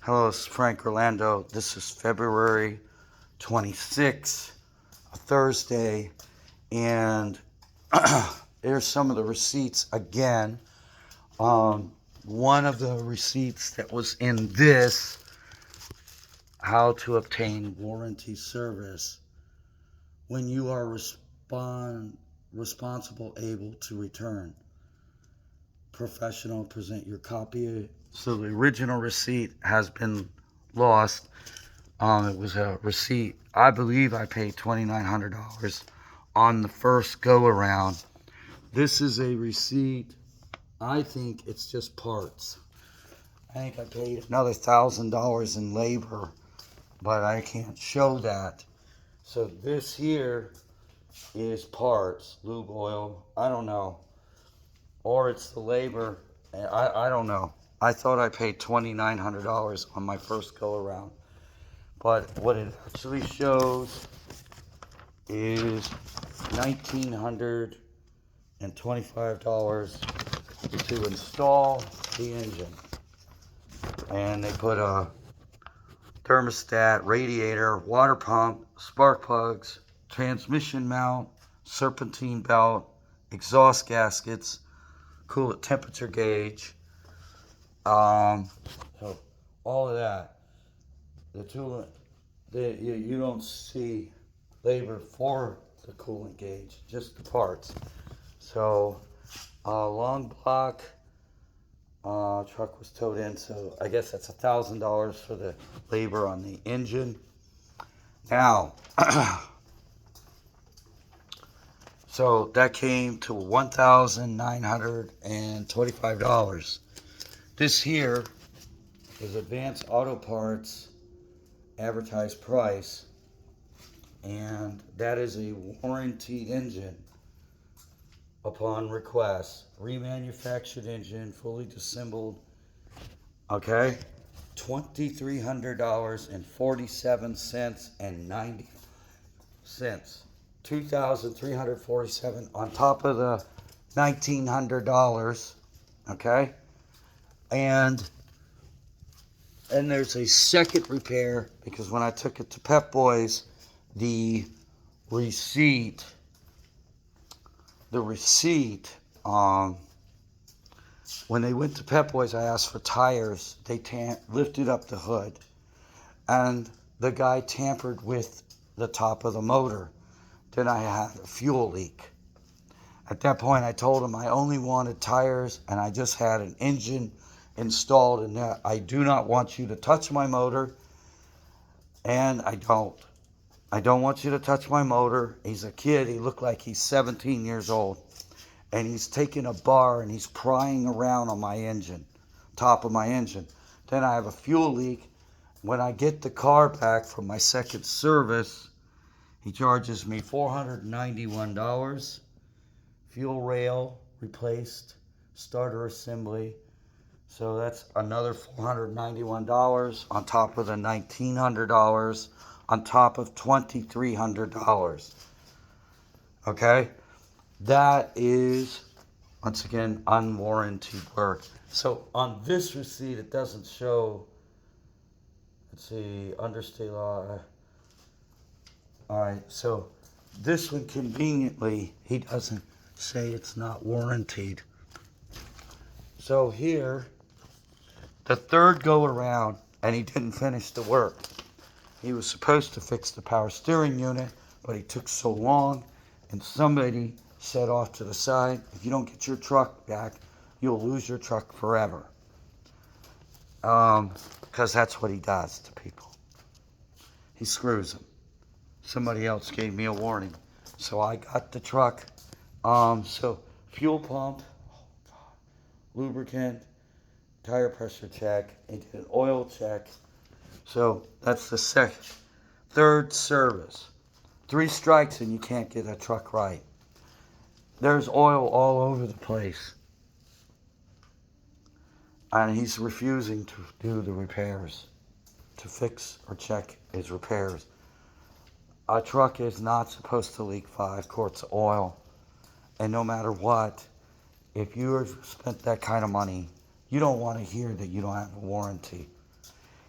Hello, it's Frank Orlando. This is February 26th, a Thursday, and here's some of the receipts again. One of the receipts that was in this, how to obtain warranty service when you are responsible, able to return. Professional, present your copy. So the original receipt has been lost. It was a receipt. I believe I paid $2,900 on the first go around. This is a receipt. I think it's just parts. I think I paid another $1,000 in labor, but I can't show that. So this here is parts, lube oil. I don't know. Or it's the labor. I don't know. I thought I paid $2,900 on my first go around. But what it actually shows is $1,925 to install the engine. And they put a thermostat, radiator, water pump, spark plugs, transmission mount, serpentine belt, exhaust gaskets, coolant temperature gauge, so all of that. The tool, you don't see labor for the coolant gauge, just the parts. So long block truck was towed in, so I guess that's $1,000 for the labor on the engine. Now, so that came to $1,925. This here is Advanced Auto Parts advertised price, and that is a warranted engine upon request. Remanufactured engine, fully disassembled. Okay, $2,300.47 and 90 cents. $2,347 on top of the $1,900. Okay, and there's a second repair, because when I took it to Pep Boys, the receipt, when they went to Pep Boys, I asked for tires. They lifted up the hood, and the guy tampered with the top of the motor. Then I had a fuel leak. At that point, I told him I only wanted tires, and I just had an engine installed in that. I do not want you to touch my motor, and I don't want you to touch my motor. He's a kid. He looked like he's 17 years old, and he's taking a bar and he's prying around on my engine, top of my engine. Then I have a fuel leak. When I get the car back from my second service, he charges me $491. Fuel rail replaced, starter assembly. So that's another $491 on top of the $1,900, on top of $2,300. Okay? That is, once again, unwarranted work. So on this receipt, it doesn't show, let's see, under state law. All right, so this one, conveniently, he doesn't say it's not warranted. So here, the third go around, and he didn't finish the work. He was supposed to fix the power steering unit, but he took so long, and somebody said off to the side, if you don't get your truck back, you'll lose your truck forever. Because that's what he does to people. He screws them. Somebody else gave me a warning. So I got the truck. So fuel pump, lubricant, tire pressure check, and did an oil check. So that's the third service. 3 strikes and you can't get a truck right. There's oil all over the place. And he's refusing to do the repairs, to fix or check his repairs. A truck is not supposed to leak 5 quarts of oil. And no matter what, if you have spent that kind of money, you don't want to hear that you don't have a warranty.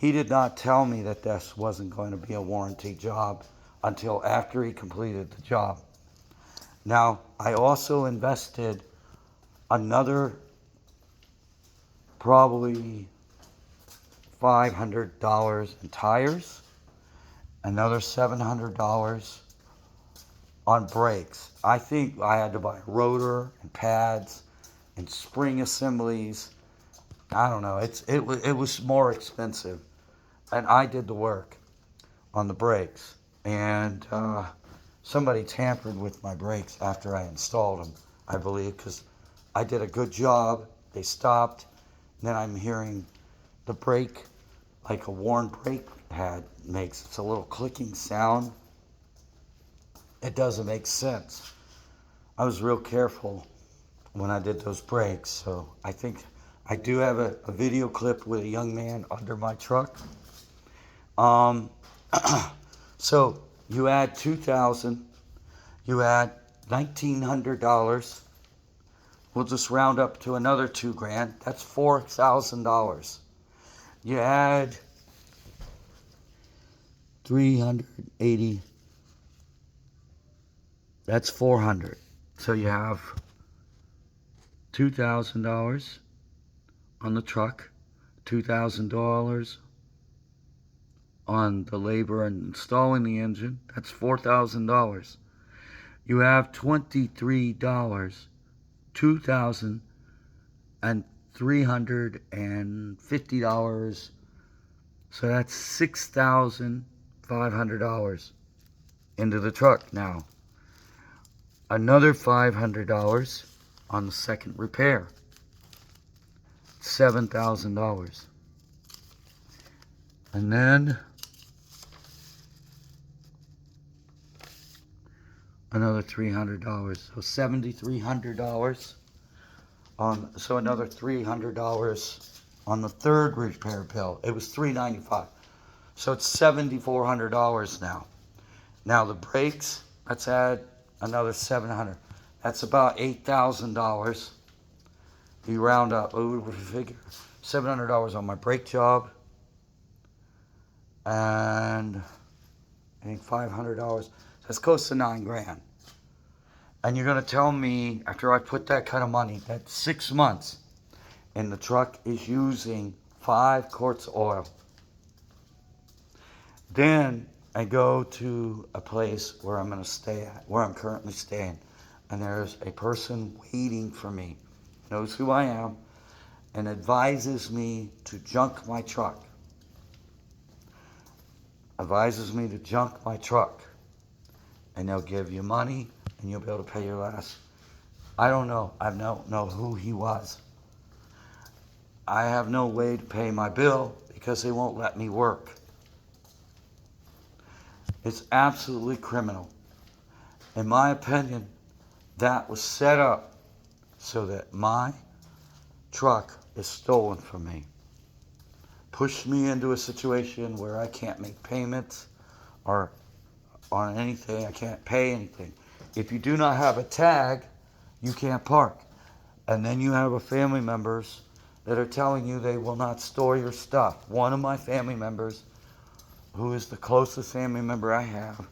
He did not tell me that this wasn't going to be a warranty job until after he completed the job. Now, I also invested another probably $500 in tires, another $700 on brakes. I think I had to buy a rotor and pads and spring assemblies. I don't know. It was more expensive, and I did the work on the brakes. And somebody tampered with my brakes after I installed them, I believe, because I did a good job. They stopped. And then I'm hearing the brake, like a worn brake pad makes. It's a little clicking sound. It doesn't make sense. I was real careful when I did those brakes. So I think I do have a video clip with a young man under my truck. Um, so you add 2,000, you add $1,900. We'll just round up to another $2,000. That's $4,000. You add 380. That's 400. So you have $2,000 on the truck, $2,000 on the labor and installing the engine. That's $4,000. You have $23, $2,350. So that's $6,500 into the truck now. Another $500 on the second repair. $7,000. And then another $300. So $7,300 on, so another $300 on the third repair bill. It was $395. So it's $7,400 now. Now the brakes, let's add another $700. That's about $8,000. You round up, we figure $700 on my brake job, and I think $500. That's close to $9,000. And you're gonna tell me after I put that kind of money, that 6 months, and the truck is using 5 quarts of oil. Then I go to a place where I'm gonna stay at, where I'm currently staying, and there's a person waiting for me, knows who I am, and advises me to junk my truck. Advises me to junk my truck. And they'll give you money, and you'll be able to pay your last. I don't know. I don't know who he was. I have no way to pay my bill because they won't let me work. It's absolutely criminal. In my opinion, that was set up so that my truck is stolen from me. Pushed me into a situation where I can't make payments or on anything. I can't pay anything. If you do not have a tag, you can't park. And then you have family members that are telling you they will not store your stuff. One of my family members, who is the closest family member I have,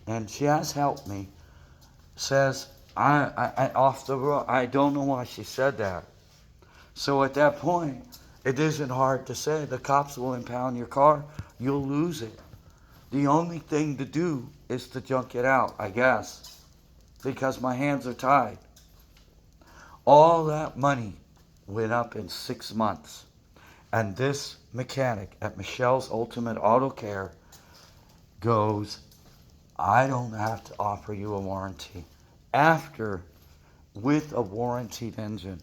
and she has helped me, says, I off the road. I don't know why she said that. So at that point, it isn't hard to say the cops will impound your car. You'll lose it. The only thing to do is to junk it out, I guess, because my hands are tied. All that money went up in 6 months. And this mechanic at Michelle's Ultimate Auto Care goes, I don't have to offer you a warranty. After, with a warranted engine.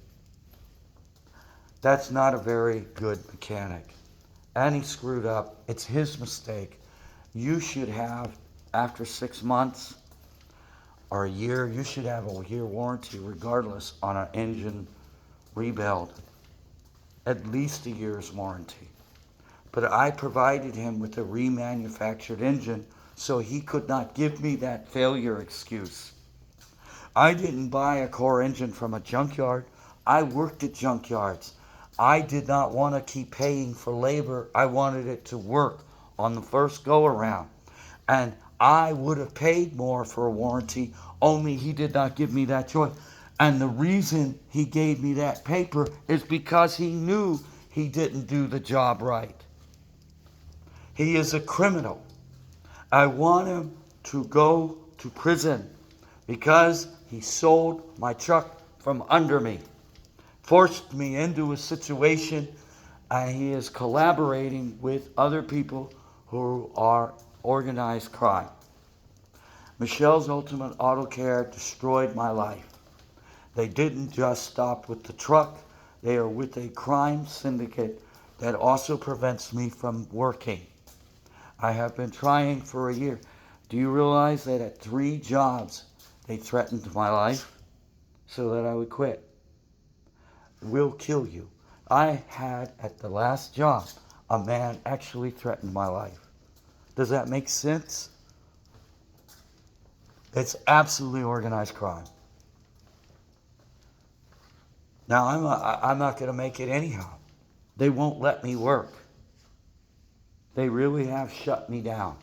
That's not a very good mechanic. And he screwed up. It's his mistake. You should have, after 6 months or a year, you should have a year warranty regardless on an engine rebuild. At least a year's warranty. But I provided him with a remanufactured engine so he could not give me that failure excuse. I didn't buy a core engine from a junkyard. I worked at junkyards. I did not want to keep paying for labor. I wanted it to work on the first go around. And I would have paid more for a warranty, only he did not give me that choice. And the reason he gave me that paper is because he knew he didn't do the job right. He is a criminal. I want him to go to prison because he sold my truck from under me, forced me into a situation, and he is collaborating with other people who are organized crime. Michelle's Ultimate Auto Care destroyed my life. They didn't just stop with the truck, they are with a crime syndicate that also prevents me from working. I have been trying for a year. Do you realize that at 3 jobs they threatened my life so that I would quit? We'll kill you. I had at the last job a man actually threatened my life. Does that make sense? It's absolutely organized crime. Now I'm not going to make it anyhow. They won't let me work. They really have shut me down.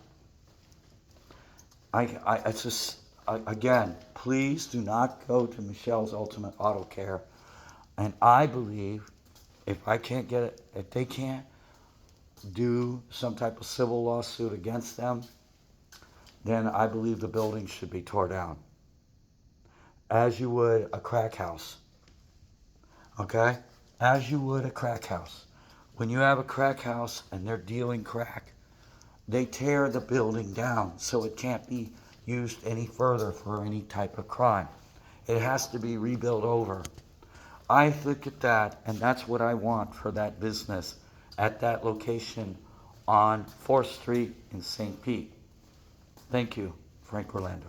It's just, again, please do not go to Michelle's Ultimate Auto Care. And I believe if they can't do some type of civil lawsuit against them, then I believe the building should be torn down. As you would a crack house. Okay? As you would a crack house. When you have a crack house and they're dealing crack, they tear the building down so it can't be used any further for any type of crime. It has to be rebuilt over. I look at that, and that's what I want for that business at that location on 4th Street in St. Pete. Thank you, Frank Orlando.